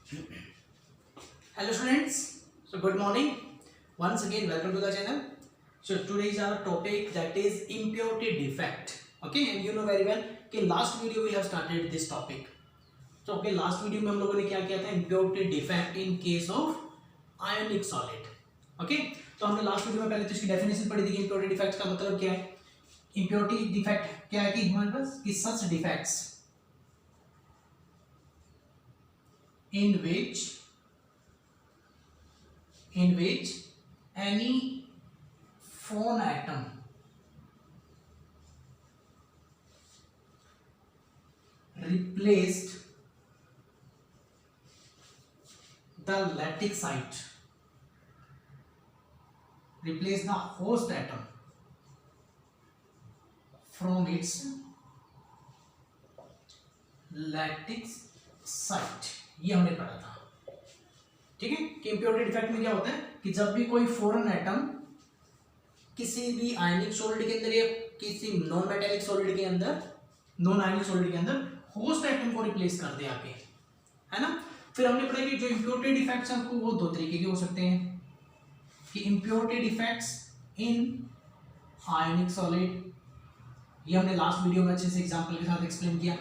Hello students, so good morning. Once again welcome to the channel. So today is our topic that is impurity defect. Okay, and you know very well कि last video we have started this topic. So okay, last video में हम लोगों ने क्या किया था, impurity defect in case of ionic solid. Okay, तो हमने लास्ट वीडियो में पहले तो इसकी डेफिनेशन पढ़ी थी कि impurity defect का मतलब क्या है. Impurity defect क्या है कि हमारे पास कि such defects in which any phone atom replaced the lattice site, replace the host atom from its lattice site. ये हमने पढ़ा था. ठीक है कि इम्प्योरिटी डिफेक्ट में क्या होता है कि जब भी कोई फॉरेन एटम किसी भी आयनिक सॉलिड के अंदर या किसी नॉन मेटालिक सॉलिड के अंदर, नॉन आयनिक सॉलिड के अंदर होस्ट एटम को रिप्लेस कर दे आके, है ना. फिर हमने पढ़ा कि जो इम्प्योरिटी डिफेक्ट्स हैं वो दो तरीके के हो सकते हैं कि impurity defects in ionic solid, ये हमने लास्ट वीडियो में अच्छे से एग्जांपल के साथ एक्सप्लेन किया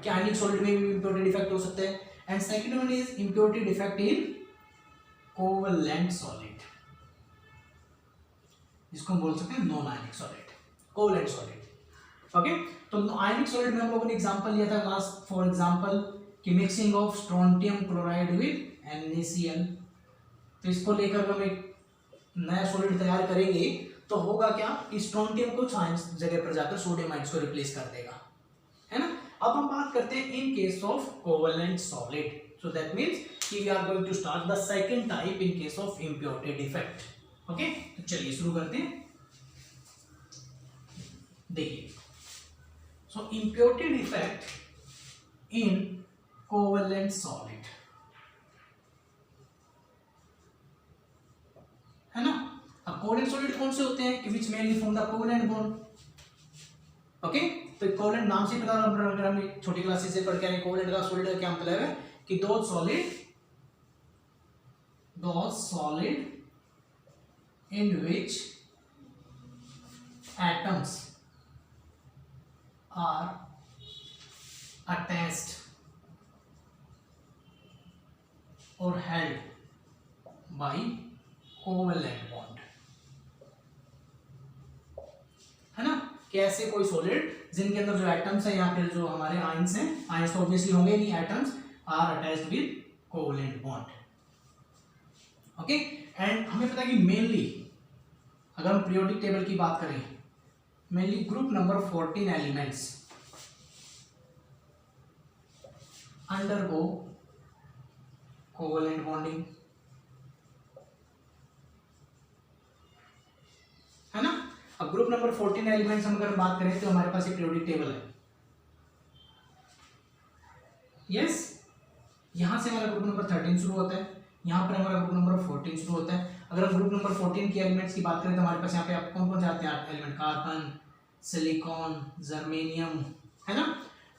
कि आयनिक सॉलिड में भी इम्प्योरिटी डिफेक्ट हो सकते हैं. And second one is impurity defect in covalent solid, जिसको हम बोल सकते हैं non ionic solid, covalent solid. Okay, तो आयनिक सॉलिड में हम लोगों ने एग्जांपल लिया था लास्ट, फॉर एग्जांपल कि mixing of strontium chloride with NaCl. तो इसको लेकर हम एक नया सॉलिड तैयार करेंगे तो होगा क्या कि स्ट्रोंटियम को आयंस जगह पर जाकर सोडियम आयंस को रिप्लेस कर देगा, है ना. अब हम बात करते हैं in case of covalent solid. So that means कि we are going to start the second type in case of impurity defect. Okay, तो चलिए शुरू करते हैं. देखिए, so impurity defect in covalent solid, है ना. अब कोवलेंट सॉलिड कौन से होते हैं कि which mainly form the covalent bond. Okay, तो कोवलेंट नाम से पता, अगर हमने छोटी क्लासेस से पढ़ के आए कोवलेंट का सॉलिड का क्या मतलब है कि दो solid in which atoms are attached or held by covalent bond, है ना. कि ऐसे कोई सॉलिड जिनके अंदर जो एटम्स है या फिर जो हमारे आयंस हैं, आयंस तो ऑब्वियसली होंगे नहीं, atoms are attached with covalent bond. Okay, and हमें पता है कि मेनली अगर हम पीरियोडिक टेबल की बात करें, mainly group number 14 elements undergo covalent bonding, है ना. अब ग्रुप नंबर 14 एलिमेंट्स हम अगर बात करें तो हमारे पास एक पीरियोडिक टेबल है. यस, यहां से हमारा ग्रुप नंबर 13 शुरू होता है, यहाँ पर हमारा ग्रुप नंबर 14 शुरू होता है. अगर हम ग्रुप नंबर 14 के एलिमेंट्स की बात करें तो हमारे पास यहाँ पे आप कौन कौन से आते हैं एलिमेंट, कार्बन, सिलिकॉन, जर्मेनियम, है ना.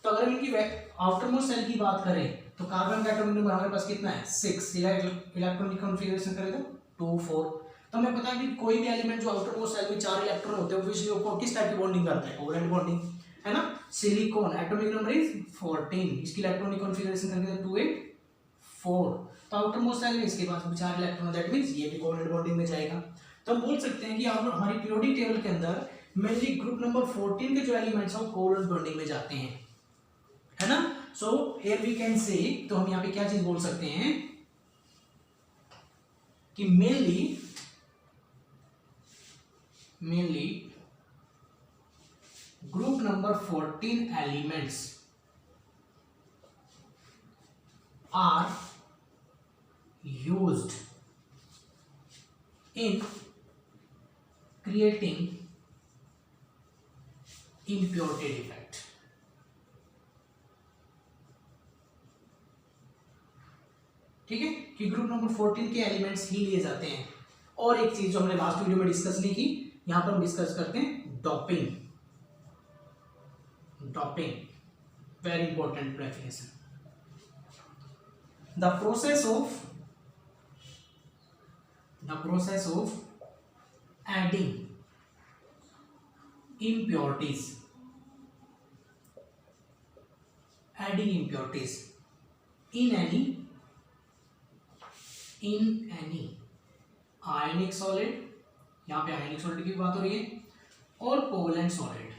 तो अगर हम इनकी आउटरमोस्ट सेल की बात करें तो कार्बन का एटॉमिक नंबर हमारे पास कितना है 6, इलेक्ट्रॉनिक कॉन्फ़िगरेशन करें तो 2 4. तो हमें पता है कि कोई भी एलिमेंट जो आउटरमोस्ट सेल में 4 इलेक्ट्रॉन होते हैं ऑब्वियसली वो किस टाइप की बॉन्डिंग करता है, कोवलेंट बॉन्डिंग, है ना. सिलिकॉन एटॉमिक नंबर इज 14, इसकी इलेक्ट्रॉनिक कॉन्फ़िगरेशन करके तो 2 8 4. तो आउटरमोस्ट सेल में इसके पास 4 इलेक्ट्रॉन, दैट मींस ये भी कोवलेंट बॉन्डिंग में जाएगा. तो हम बोल सकते हैं कि हमारी पीरियोडिक टेबल के अंदर मेनली ग्रुप नंबर 14 के जो एलिमेंट्स हैं वो कोवलेंट बॉन्डिंग में जाते हैं, है ना. So here we can say, तो हम यहाँ पे क्या चीज बोल सकते हैं कि mainly group number 14 elements are used in creating impurity defect. ठीक है कि ग्रुप नंबर 14 के एलिमेंट्स ही लिए जाते हैं. और एक चीज जो हमने लास्ट वीडियो में डिस्कस नहीं की, यहां पर हम डिस्कस करते हैं doping. Very important definition. the process of adding impurities in any ionic solid, यहाँ पे आयनिक सॉलिड की बात हो रही है, और कोवलेंट सॉलिड,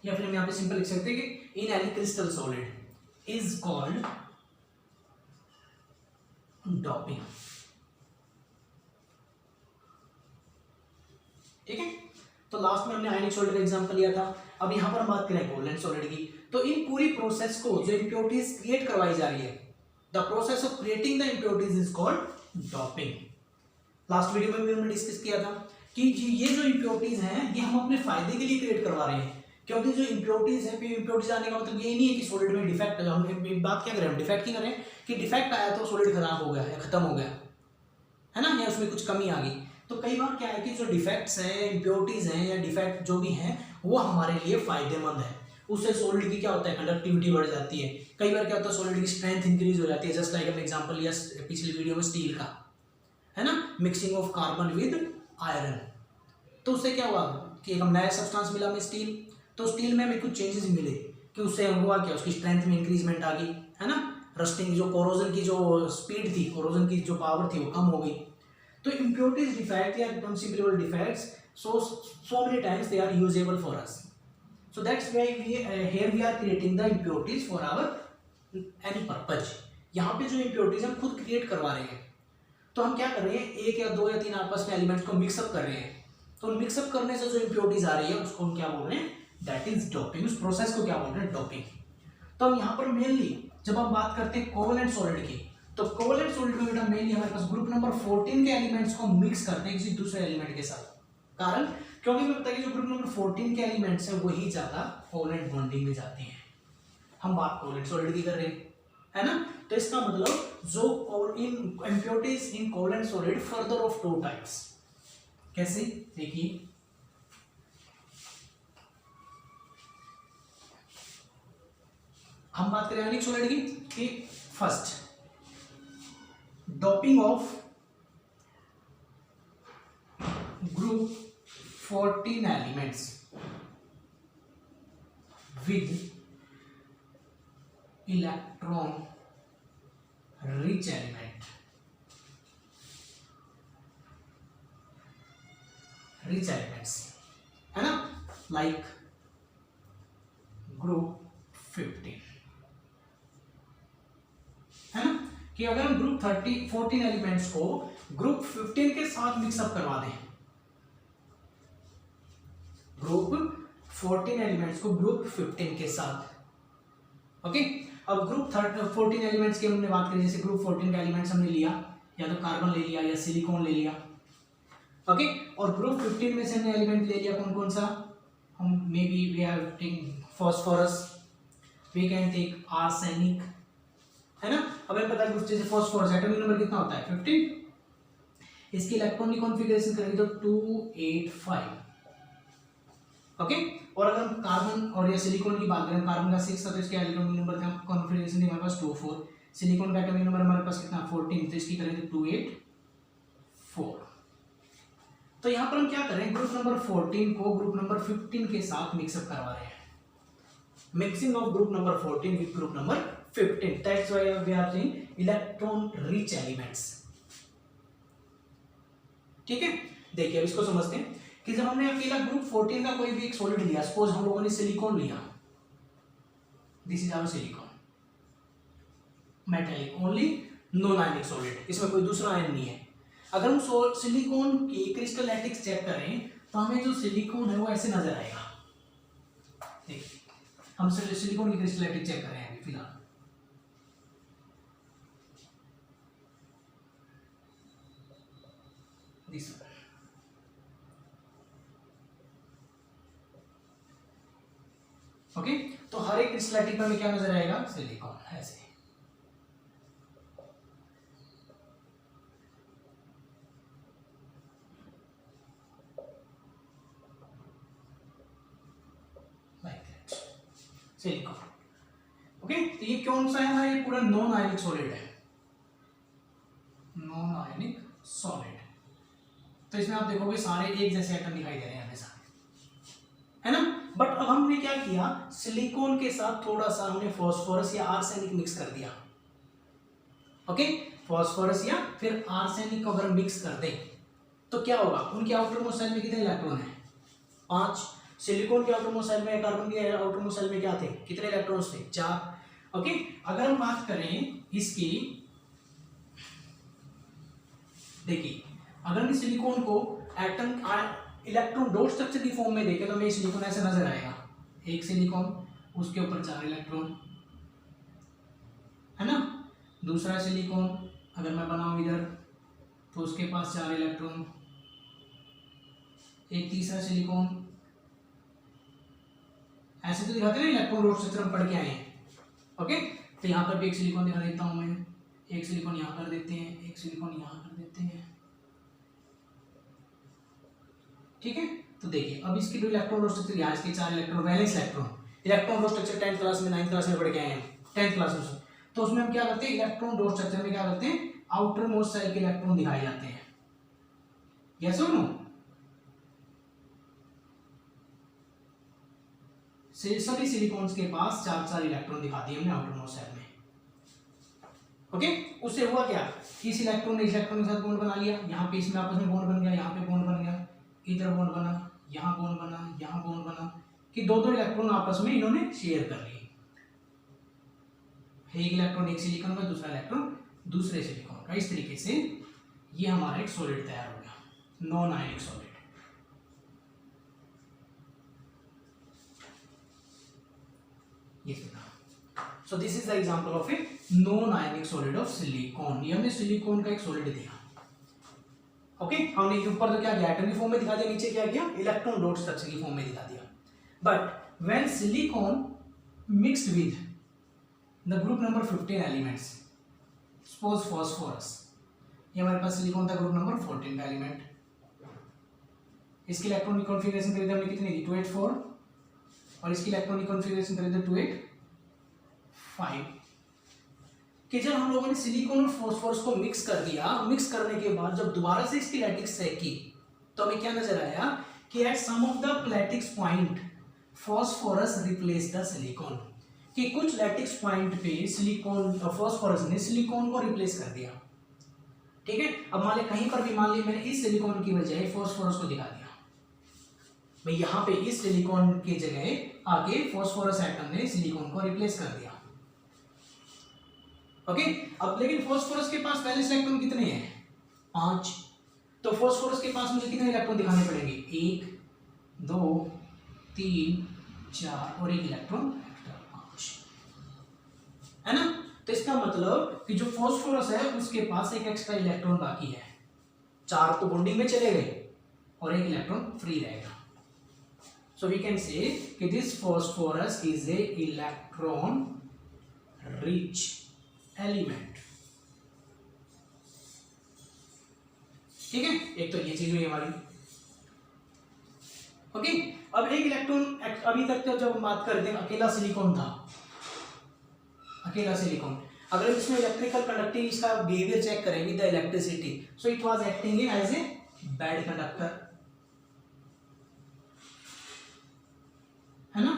या फिर हम यहाँ पे सिंपल लिख सकते हैं कि in any crystal solid is called doping. ठीक है, तो लास्ट में हमने आयनिक सॉलिड का एग्जांपल लिया था। अब यहाँ पर हम बात करें कोवलेंट सॉलिड की। तो इन पूरी प्रोसेस को जो इंप्योरिटीज क्रिएट करवाई जा रही है, the process of creating the impurities is called doping. Last video में भी हमने डिस्कस किया था कि ये जो इंप्योरिटीज हैं ये हम अपने फायदे के लिए क्रिएट करवा रहे हैं, क्योंकि जो इंप्योरिटीज है, इंप्योरिटीज आने का मतलब ये नहीं है कि सॉलिड में डिफेक्ट है। हम बात क्या करें, हम डिफेक्ट की करें कि डिफेक्ट आया तो सॉलिड खराब हो गया या खत्म हो गया, है ना, या उसमें कुछ कमी आ गई। तो कई बार क्या है कि जो डिफेक्ट्स हैं, इंप्योरिटीज हैं या डिफेक्ट जो भी हैं, वो हमारे लिए फायदेमंद है। उससे सॉलिड की क्या होता है, कंडक्टिविटी बढ़ जाती है। कई बार क्या होता है, सॉलिड की स्ट्रेंथ इंक्रीज हो जाती है। जस्ट लाइक हमने एग्जांपल लिया पिछली वीडियो में स्टील का, है ना, mixing of carbon with iron. तो उससे क्या हुआ कि एक नया सब्सटेंस मिला हमें स्टील, तो स्टील में हमें कुछ चेंजेस मिले कि उससे हुआ क्या, उसकी स्ट्रेंथ में इंक्रीजमेंट आ गई, है ना, रस्टिंग जो कोरोजन की जो स्पीड थी, कोरोजन की जो पावर थी वो कम हो गई। तो impurities defect या considerable defects, so many times they are usable for us, so that's why we here we are creating the impurities for our any purpose। यहाँ पे जो impurities हम खुद क्रिएट करवा रहे हैं, तो हम क्या कर रहे हैं, एक या दो या तीन आपस में एलिमेंट्स को मिक्सअप कर रहे हैं। तो मिक्सअप करने से जो impurities आ रही है उसको हम क्या बोल रहे हैं, दैट इज डोपिंग। उस प्रोसेस को क्या बोल रहे हैं, डोपिंग। तो हम यहाँ पर मेनली जब हम बात करते हैं कोवलेंट सॉलिड की, तो कोवलेंट सॉलिड में बेटा मेनली हमारे पास ग्रुप नंबर 14 के एलिमेंट्स को मिक्स करते हैं किसी दूसरे एलिमेंट के साथ। कारण क्योंकि हमें पता है कि जो ग्रुप नंबर 14 के एलिमेंट्स हैं वही ज्यादा कोवलेंट बॉन्डिंग में जाते हैं। हम बात कोवलेंट सॉलिड की कर रहे हैं, है ना। तो इसका मतलब जो in impurities in covalent solid further of two types. कैसे, देखिए हम बात करें आयनिक सॉलिड की कि first doping of group 14 elements with electron rich element, है ना, लाइक ग्रुप 15, है ना, कि अगर हम ग्रुप 14 एलिमेंट्स को ग्रुप 15 के साथ मिक्सअप करवा दें, ग्रुप 14 एलिमेंट्स को ग्रुप 15 के साथ, ओके। अब ग्रुप 14 एलिमेंट्स की हमने बात करी, जैसे ग्रुप 14 का एलिमेंट्स हमने लिया, या तो कार्बन ले लिया या सिलिकॉन ले लिया, ओके। और ग्रुप 15 में से हमने एलिमेंट ले लिया कौन कौन सा, हम maybe we have take phosphorus, we can take arsenic, है ना। अब हमें पता है कि जैसे फास्फोरस एटॉमिक नंबर कितना होता है 15, इसकी इलेक्ट्रॉनिक कॉन्फ़िगरेशन करेंगे तो 285, ओके। और अगर हम कार्बन और या सिलिकॉन की बात करें, कार्बन का 6 था तो इसके एटॉमिक नंबर का कॉन्फ़िगरेशन थी हमारे पास 24, सिलिकॉन का एटॉमिक नंबर हमारे पास कितना 14, तो इसकी करेंगे 284। तो यहाँ पर हम क्या करें, ग्रुप नंबर 14 को ग्रुप नंबर 15 के साथ मिक्सअप करवा रहे हैं, mixing of group number 14 with group number 15, that's why we are saying electron rich elements। ठीक है, देखिए अब इसको समझते हैं कि जब हमने अकेला ग्रुप 14 का कोई भी एक सॉलिड लिया, सपोज हम लोगों ने सिलिकॉन लिया, this is our silicon metallic only non ionic solid, इसमें कोई दूसरा आयन नहीं है। अगर हम सिलिकॉन की क्रिस्टलैटिक्स चेक करें तो हमें जो सिलिकॉन है वो ऐसे नजर आएगा। देखिए हम सिलिकॉन की क्रिस्टलैटिक्स चेक कर रहे हैं फिलहाल, दिस वन, ओके। तो हर एक क्रिस्टलैटिक में हमें क्या नजर आएगा, सिलिकॉन, ऐसे। Like that, silicon, okay. Okay, तो ये कौन सा है हमारा, ये पूरा नॉन आयनिक सॉलिड है, नॉन आयनिक सॉलिड। तो इसमें आप देखोगे सारे एक जैसे एटम दिखाई दे रहे हैं हमेशा, है ना। बट अब हमने क्या किया, सिलिकॉन के साथ थोड़ा सा हमने फास्फोरस या आर्सेनिक मिक्स कर दिया। ओके, फास्फोरस या फिर आर्सेनिक को अगर मिक्स कर दें तो क्या होगा, उनके आउटर मोस्ट शेल में कितने इलेक्ट्रॉन है, 5। सिलिकॉन के आउटर मोस्ट शेल में, कार्बन के आउटर मोस्ट शेल में क्या थे, कितने इलेक्ट्रॉन्स थे, 4। ओके, अगर हम बात करें इसकी, देखिए अगर हम सिलिकॉन को एटम इलेक्ट्रॉन डॉट स्ट्रक्चर की फॉर्म में देखें तो हमें सिलिकॉन ऐसे नजर आएगा, एक सिलिकॉन, उसके ऊपर 4 इलेक्ट्रॉन, है ना। दूसरा सिलिकॉन अगर मैं बनाऊं इधर तो उसके पास 4 इलेक्ट्रॉन, एक तीसरा सिलिकॉन, ऐसे तो दिखाते हैं ना इलेक्ट्रॉन डॉट स्ट्रक्चर हम पढ़ के आए हैं। ओके, तो यहाँ पर भी एक सिलिकॉन दिखा देता हूँ मैं, एक सिलिकॉन यहाँ कर देते हैं, एक सिलिकॉन यहाँ कर देते हैं, ठीक है। तो देखिए अब इसकी जो इलेक्ट्रॉन डॉट स्ट्रक्चर, यहाँ इसके 4 electron, valence electron dot structure 10th class में 9th क्लास में पढ़ के आए हैं, 10th क्लास में। तो उसमें हम क्या करते हैं, इलेक्ट्रॉन डॉट स्ट्रक्चर में क्या करते हैं, आउटर मोस्ट शेल के इलेक्ट्रॉन दिखाए जाते हैं, यस और नो। सभी सिलिकॉन्स के पास 4 इलेक्ट्रॉन दिखा दिए हमने आउटर मोस्ट शेल में। ओके, उससे हुआ क्या, इस इलेक्ट्रॉन ने इलेक्ट्रॉन के साथ बॉन्ड बना लिया, यहाँ पे इसमें आपस में बॉन्ड बन गया, यहाँ पे बॉन्ड बन गया, इधर बॉन्ड बना, यहाँ बॉन्ड बना, यहाँ बॉन्ड बना, कि 2 इलेक्ट्रॉन आपस में इन्होंने शेयर कर लिए, एक इलेक्ट्रॉन एक सिलिकॉन का, दूसरा इलेक्ट्रॉन दूसरे सिलिकॉन का। इस तरीके से ये हमारा एक सॉलिड तैयार हो गया, नॉन आयनिक सॉलिड। ये so this is the example of a non ionic solid of silicon. ये हमने सिलिकॉन का एक सॉलिड दिया। ओके, हमने ऊपर तो क्या किया, एटम की फॉर्म में दिखा दिया, नीचे क्या किया, इलेक्ट्रॉन डॉट स्ट्रक्चर की फॉर्म में दिखा दिया। But when silicon mixed with the group number 15 elements, suppose phosphorus, ये हमारे पास सिलिकॉन था ग्रुप नंबर 14 का एलिमेंट, इसकी इलेक्ट्रॉन की कॉन्फ़िगरेशन करी थी हमने कितनी थी, 284, और इसकी इलेक्ट्रॉन की कॉन्फ़िगरेशन करी थी 285। कि जब हम लोगों ने सिलिकॉन और फास्फोरस को मिक्स कर दिया, मिक्स करने के बाद जब दोबारा से इसकी लैटिक्स चेक की तो हमें क्या नजर आया कि at some of the lattice point phosphorus replace the silicon, कि कुछ लैटिक्स पॉइंट पे सिलिकॉन, फास्फोरस ने सिलिकॉन को रिप्लेस कर दिया। ठीक है, अब मान लिया कहीं पर भी, मान लिया मैंने इस सिलिकॉन की बजाय फास्फोरस को दिखा दिया, भाई यहाँ पे इस सिलिकॉन की जगह आके फास्फोरस एटम ने सिलिकॉन को रिप्लेस कर दिया। ओके, अब लेकिन फास्फोरस के पास वैलेंस इलेक्ट्रॉन कितने हैं, 5। तो फास्फोरस के पास मुझे कितने इलेक्ट्रॉन दिखाने पड़ेंगे, 1 2 3 4 और एक इलेक्ट्रॉन एक्स्ट्रा, 5, है ना। तो इसका मतलब कि जो फास्फोरस है उसके पास एक एक्स्ट्रा इलेक्ट्रॉन बाकी है, 4 तो बॉन्डिंग में चले गए और एक इलेक्ट्रॉन फ्री रहेगा। सो वी कैन से कि this phosphorus is a electron rich element. ठीक है, एक तो ये चीज हुई हमारी। ओके, अब एक इलेक्ट्रॉन, अभी तक तो जब हम बात करते हैं अकेला सिलिकॉन था, अकेला सिलिकॉन, अगर इसमें इलेक्ट्रिकल कंडक्टिंग इसका बिहेवियर चेक करें with the electricity, so it was acting as a bad conductor, है ना।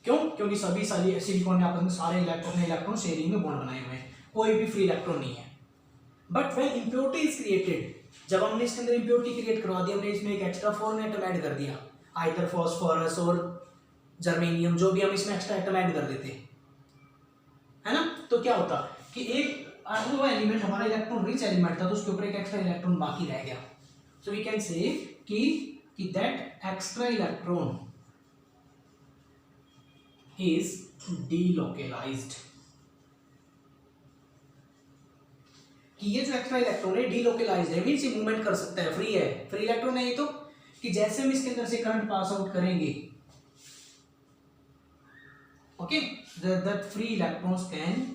क्यों, क्योंकि सभी सिलिकॉन ने आपस में सारे इलेक्ट्रॉन शेयरिंग में बॉन्ड बनाए हुए हैं, कोई भी फ्री इलेक्ट्रॉन नहीं है। But when impurity is created, जब हमने इसके अंदर इम्प्योरिटी क्रिएट करवा दी, हमने इसमें एक एक्स्ट्रा 4 एटम ऐड कर दिया, आइदर फास्फोरस और जर्मेनियम, जो भी हम इसमें एक्स्ट्रा एटम ऐड कर देते, है ना। तो क्या होता कि एक वो एलिमेंट हमारा इलेक्ट्रॉन रिच एलिमेंट था, तो उसके ऊपर एक एक्स्ट्रा इलेक्ट्रॉन बाकी रह गया। सो वी कैन से कि that extra electron is delocalized, कि ये जो एक्स्ट्रा इलेक्ट्रॉन है delocalized है, मींस ये मूवमेंट कर सकता है, फ्री है, फ्री इलेक्ट्रॉन है ये, तो कि जैसे हम इसके अंदर से करंट पास आउट करेंगे, okay, that free electrons can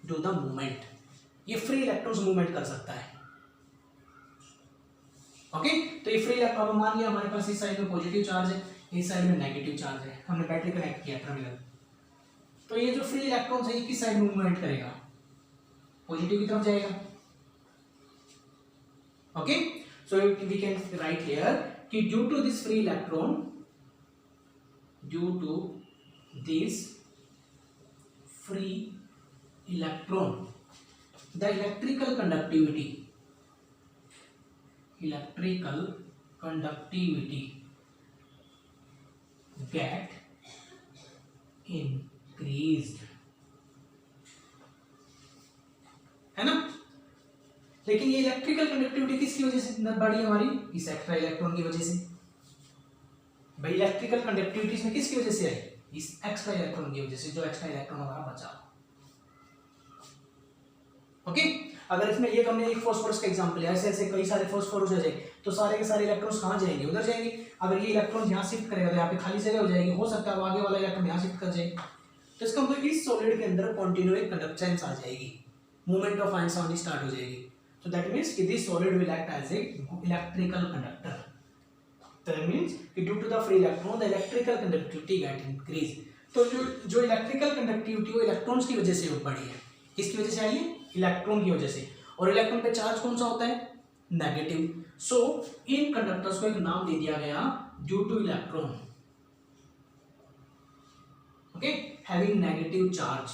do the movement, ये फ्री इलेक्ट्रॉन्स मूवमेंट कर सकता है। ओके, तो ये फ्री इलेक्ट्रॉन, मान लिया हमारे पास इस साइड में पॉजिटिव चार्ज है, इस साइड में नेगेटिव चार्ज है, हमने बैटरी कनेक्ट किया टर्मिनल, तो ये जो फ्री इलेक्ट्रॉन है ये किस साइड मूवमेंट करेगा, पॉजिटिव की तरफ जाएगा। Okay, so we can write here कि due to this free electron, due to this free electron, the electrical conductivity get increased, है ना। लेकिन ये इलेक्ट्रिकल कंडक्टिविटी किसकी वजह से बढ़ी हमारी, इस एक्स्ट्रा इलेक्ट्रॉन की वजह से। भाई इलेक्ट्रिकल कंडक्टिविटी इसमें किसकी वजह से आई, इस एक्स्ट्रा इलेक्ट्रॉन की वजह से, जो एक्स्ट्रा इलेक्ट्रॉन हमारा बचा। ओके, अगर इसमें ये हमने एक फास्फोरस का एग्जांपल है, ऐसे ऐसे कई सारे फास्फोरस हो जाए तो सारे के सारे इलेक्ट्रॉन्स कहाँ जाएंगे, उधर जाएंगे। अगर ये इलेक्ट्रॉन यहाँ शिफ्ट करेगा तो यहाँ पे खाली जगह हो जाएगी, हो सकता है वो आगे वाला इलेक्ट्रॉन यहाँ शिफ्ट कर जाए, तो इसका मतलब इस सॉलिड के अंदर कंटीन्यूअस कंडक्टेंस आ जाएगी, मूवमेंट ऑफ आयंस आनी स्टार्ट हो जाएगी। तो दैट मींस कि this solid will act as a electrical conductor. That means कि due to the free electron the electrical conductivity get increase. तो जो इलेक्ट्रिकल कंडक्टिविटी वो इलेक्ट्रॉन्स की वजह से बढ़ी है, किसकी वजह से आई है, इलेक्ट्रॉन की वजह से। और इलेक्ट्रॉन पे चार्ज कौन सा होता है, नेगेटिव। सो इन कंडक्टर्स को एक नाम दे दिया गया due to electron, okay, having negative charge.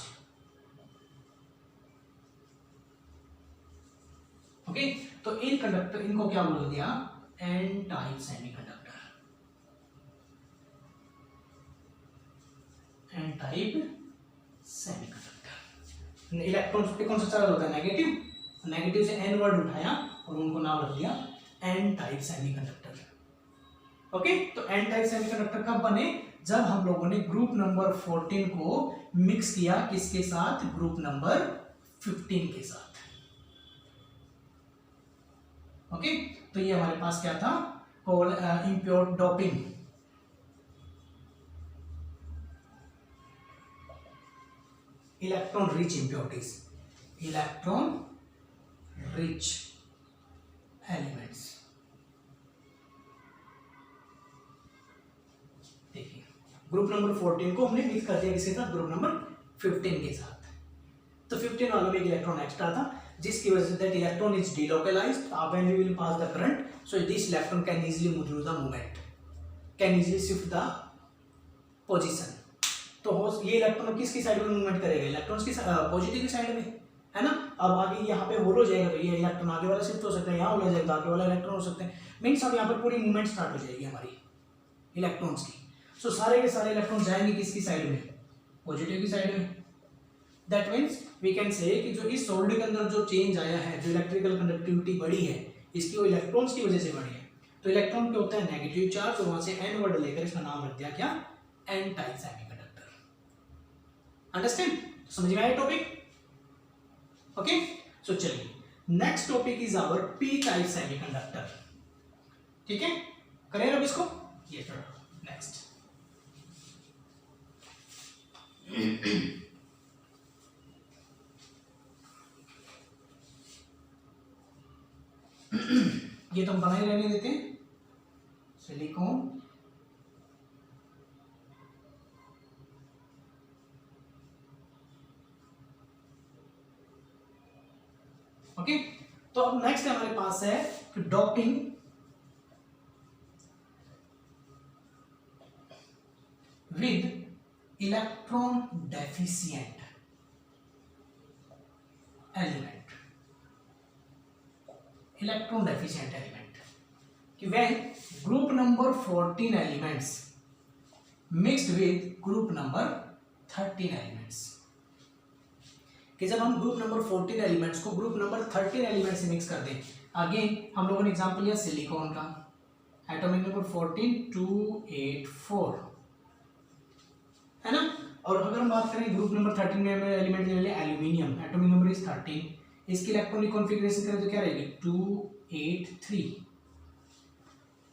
Okay, तो इन कंडक्टर इनको क्या बोल दिया, N type semiconductor, N type semiconductor. Electrons पे कौन सा चार्ज होता है, नेगेटिव, नेगेटिव से एन वर्ड उठाया और उनको नाम रख दिया एन टाइप सेमीकंडक्टर। ओके, तो एन टाइप सेमीकंडक्टर कब बने, जब हम लोगों ने ग्रुप नंबर 14 को मिक्स किया किसके साथ, ग्रुप नंबर 15 के साथ। ओके, तो ये हमारे पास क्या था, impure doping, electron rich impurities, electron rich elements. देखिए ग्रुप नंबर 14 को हमने मिक्स कर दिया किसके साथ, ग्रुप नंबर 15 के साथ। तो 15 वालों में एक इलेक्ट्रॉन एक्स्ट्रा था, जिसकी वजह से that electron is delocalised when we will pass the current, so this electron can easily move through the movement, can easily shift the position. तो ये इलेक्ट्रॉन किसकी साइड में मूवमेंट करेगा, इलेक्ट्रॉन्स की पॉजिटिव की साइड में, है ना। अब आगे यहाँ पे होल हो जाएगा तो ये इलेक्ट्रॉन आगे वाला शिफ्ट हो सकता है, यहाँ होल हो जाएगा तो आगे वाला इलेक्ट्रॉन हो सकते हैं। मीन्स अब यहाँ पर पूरी मूवमेंट स्टार्ट हो जाएगी हमारी इलेक्ट्रॉन्स की। सो सारे के सारे इलेक्ट्रॉन जाएंगे किसकी साइड में, पॉजिटिव की साइड में। That means we can say कि जो इस सॉलिड के अंदर जो चेंज आया है, जो इलेक्ट्रिकल कंडक्टिविटी बढ़ी है, इसकी वो इलेक्ट्रॉन्स की वजह से बढ़ी है। तो इलेक्ट्रॉन पे होता है नेगेटिव चार्ज, और वहां से एन वर्ड लेकर इसका नाम रख दिया क्या, एन टाइप सेमीकंडक्टर। अंडरस्टैंड, समझ में आया टॉपिक। ओके, सो चलिए next topic is our P type semiconductor. ठीक है, करें अब इसको, ये नेक्स्ट। ये तो हम बना ही रहने देते हैं, सिलिकॉन ओके। तो अब नेक्स्ट हमारे पास है कि doping with electron deficient element, electron deficient element कि when group number 14 elements mixed with group number 13 elements, कि जब हम ग्रुप नंबर 14 एलिमेंट्स को ग्रुप नंबर 13 एलिमेंट से मिक्स कर दें। अगेन हम लोगों ने एग्जांपल लिया सिलिकॉन का, एटॉमिक नंबर 14284, है ना। और अगर हम बात करें ग्रुप नंबर 13 में एलिमेंट ले लें एल्यूमिनियम, एटॉमिक नंबर इज 13, इसकी इलेक्ट्रॉनिक कॉन्फ़िगरेशन करें तो क्या रहेगी 283,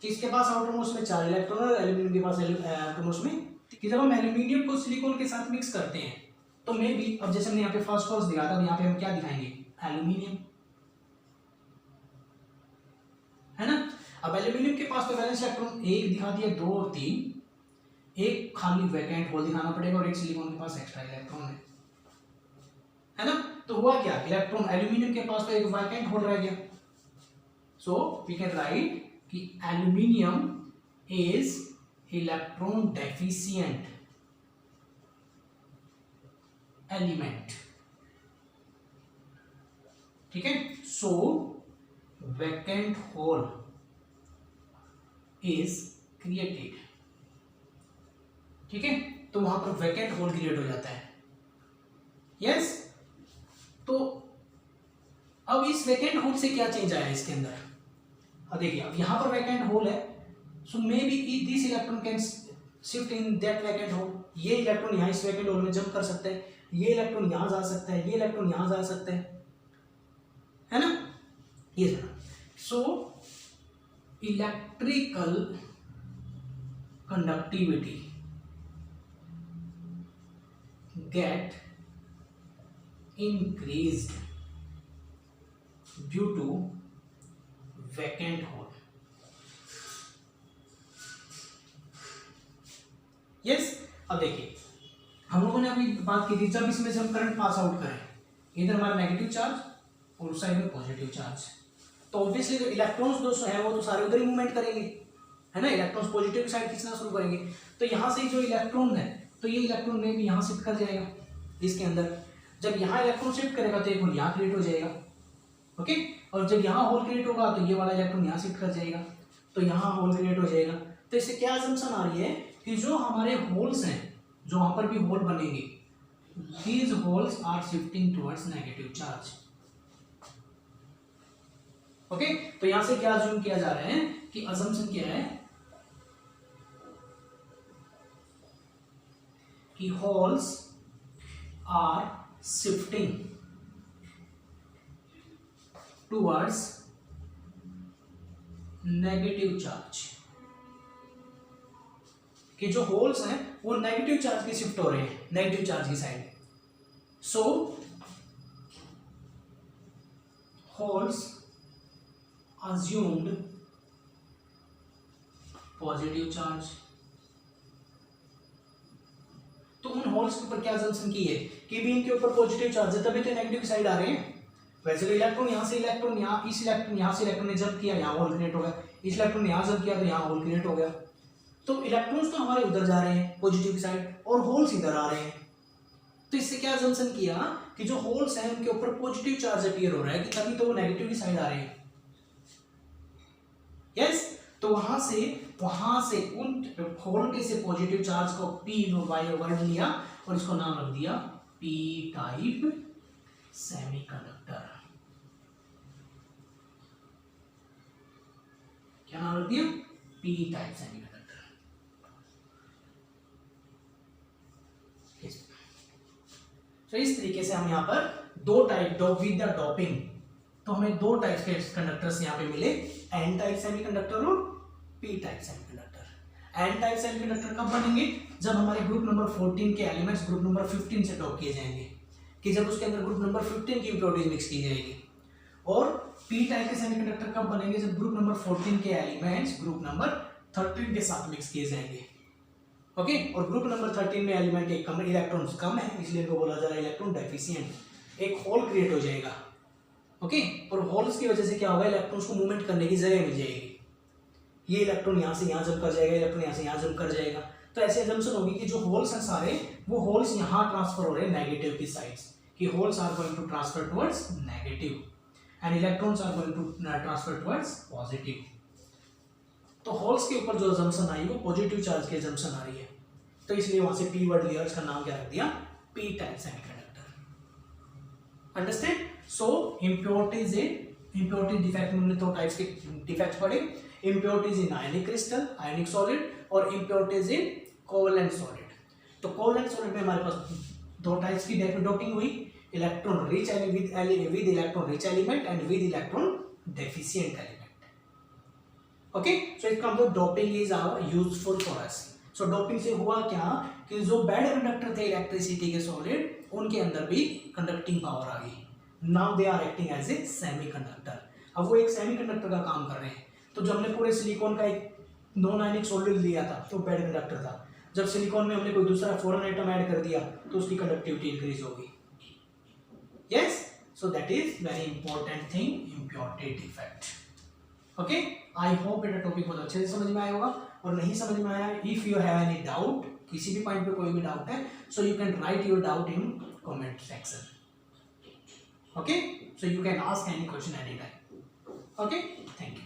किसके पास आउटर मोस्ट में 4 इलेक्ट्रॉन और एल्यूमिनियम के पास आउटर मोस्ट में। कि जब हम एल्यूमिनियम को सिलिकॉन के साथ मिक्स करते हैं तो मे भी, अब जैसे हमने यहाँ पे फास्फोरस दिखा था, यहाँ पे हम क्या दिखाएंगे, एल्यूमिनियम, है ना। अब एल्यूमिनियम के पास तो वैलेंस इलेक्ट्रॉन 1 दिखा दिया, 2 और 3, एक खाली वैकेंट होल दिखाना पड़ेगा और एक सिलिकॉन के पास एक्स्ट्रा इलेक्ट्रॉन है ना। तो हुआ क्या, इलेक्ट्रॉन एल्यूमिनियम के पास तो एक वैकेंट होल रह गया, सो वी कैन राइट कि aluminium is electron deficient element, ठीक है। सो वैकेंट होल इज क्रिएटेड, ठीक है। तो वहां पर वैकेंट होल क्रिएट हो जाता है, यस। तो अब इस वैकेंट होल से क्या चेंज आया इसके अंदर, अब देखिए अब यहां पर वैकेंट होल है, so maybe this electron can shift in that vacant hole. ये इलेक्ट्रॉन यहाँ इस वैकेंट होल में जंप कर सकते हैं, ये इलेक्ट्रॉन यहां जा सकता है, ये इलेक्ट्रॉन यहां जा सकते हैं, है ना, ये। So electrical conductivity get increased due to vacant hole, yes। अब देखिए हम लोगों ने अभी बात की थी, जब इसमें से हम करंट पास आउट करें, इधर हमारा नेगेटिव चार्ज और उस साइड में पॉजिटिव चार्ज, तो ऑब्वियसली जो इलेक्ट्रॉन्स दोस्तों है वो तो सारे उधर ही मूवमेंट करेंगे, है ना, इलेक्ट्रॉन्स पॉजिटिव साइड खींचना शुरू करेंगे। तो यहाँ से जो इलेक्ट्रॉन है, तो ये इलेक्ट्रॉन में भी यहाँ शिफ्ट कर जाएगा इसके अंदर। जब यहाँ इलेक्ट्रॉन शिफ्ट करेगा तो एक होल यहाँ क्रिएट हो जाएगा, ओके। और जब यहाँ होल क्रिएट होगा तो ये वाला इलेक्ट्रॉन यहाँ शिफ्ट कर जाएगा, तो यहाँ होल क्रिएट हो जाएगा। तो इससे क्या असम्पशन आ रही है कि जो हमारे होल्स हैं, जो वहां पर भी होल बनेंगे, these holes are shifting towards negative charge, okay. तो यहां से क्या अज्यूम किया जा रहा है कि असम्पशन क्या है कि holes are shifting towards negative charge, कि जो होल्स हैं वो नेगेटिव चार्ज की शिफ्ट हो रहे हैं, नेगेटिव चार्ज की साइड। सो होल्स assumed पॉजिटिव चार्ज। तो उन होल्स के ऊपर क्या असम्पशन की है कि भी इनके ऊपर पॉजिटिव चार्ज है, तभी तो नेगेटिव साइड आ रहे हैं। वैसे तो इलेक्ट्रॉन यहाँ से इलेक्ट्रॉन यहाँ, इस इलेक्ट्रॉन यहाँ से इलेक्ट्रॉन ने जंप किया, यहाँ होल क्रिएट हो गया, इस इलेक्ट्रॉन ने यहाँ जंप किया तो यहाँ होल क्रिएट हो गया। तो इलेक्ट्रॉन्स तो हमारे उधर जा रहे हैं पॉजिटिव साइड, और होल्स इधर आ रहे हैं। तो इससे क्या असम्पशन किया कि जो होल्स हैं उनके ऊपर पॉजिटिव चार्ज अपीयर हो रहा है, कि तभी तो वो नेगेटिव की साइड आ रहे हैं, यस। तो वहां से उन होल के से पॉजिटिव चार्ज को पी वाई वर्ड लिया और इसको नाम रख दिया पी टाइप सेमीकंडक्टर। क्या नाम रख दिया, पी टाइप सेमीकंडक्टर। तो इस तरीके से हम यहाँ पर दो टाइप विद द डॉपिंग, तो हमें दो टाइप के कंडक्टर्स यहाँ पे मिले, एन टाइप सेमीकंडक्टर और P type semiconductor. N type semiconductor कब बनेंगे, जब हमारे ग्रुप नंबर 14 के एलिमेंट्स ग्रुप नंबर 15 से डॉप किए जाएंगे, कि जब उसके अंदर ग्रुप नंबर 15 की इम्प्योरिटीज मिक्स की जाएगी। और पी टाइप के सेमीकंडक्टर कब बनेंगे, जब ग्रुप नंबर 14 के एलिमेंट्स ग्रुप नंबर 13 के साथ मिक्स किए जाएंगे, ओके। और ग्रुप नंबर 13 में एलिमेंट एक कम इलेक्ट्रॉन्स कम है, इसलिए इनको बोला जा रहा है इलेक्ट्रॉन डेफिशिएंट, एक होल क्रिएट हो जाएगा, ओके। और होल्स की वजह से क्या होगा, इलेक्ट्रॉन्स को मूवमेंट करने की जगह मिल जाएगी, ये इलेक्ट्रॉन यहाँ से यहाँ जंप कर जाएगा, इलेक्ट्रॉन यहाँ से यहाँ जंप कर जाएगा। तो ऐसे असम्पशन होगी कि जो होल्स हैं सारे, वो होल्स यहाँ ट्रांसफर हो रहे हैं नेगेटिव की साइड्स, कि holes are going to transfer towards negative and electrons are going to transfer towards positive. तो होल्स के ऊपर जो असम्पशन आई वो पॉजिटिव चार्ज की असम्पशन आ रही है, तो इसलिए वहां से पी वर्ड लिया, इसका नाम क्या रख दिया, P type semiconductor. Understand. So impurities defect में हमने दो टाइप्स के डिफेक्ट्स पढ़े, impurities in ionic crystal, ionic solid, और इम्प्योरिटीज इन कोवलेंट सॉलिड। तो कोवलेंट सॉलिड में हमारे पास दो टाइप्स की डोपिंग हुई, electron rich with electron rich element and with electron deficient element, okay. So इसका मतलब doping is useful for us. So doping से हुआ क्या कि जो बैड कंडक्टर थे इलेक्ट्रिसिटी के सॉलिड, उनके अंदर भी कंडक्टिंग पावर आ गई, now they are acting as a semiconductor. अब वो एक सेमीकंडक्टर का काम कर रहे हैं। तो जो हमने पूरे सिलिकॉन का एक नॉन आयनिक सॉलिड लिया था तो बैड कंडक्टर था, जब सिलिकॉन में हमने कोई दूसरा फॉरेन एटम ऐड कर दिया तो उसकी कंडक्टिविटी इंक्रीज होगी। Yes, so that is very important thing, impurity defect. Okay, I hope ये टॉपिक बहुत अच्छे से समझ में आया होगा, और नहीं समझ में आया, if you have any doubt, किसी भी पॉइंट पे कोई भी डाउट है, so you can write your doubt in comment section. Okay, so you can ask any question any time. Okay, thank you.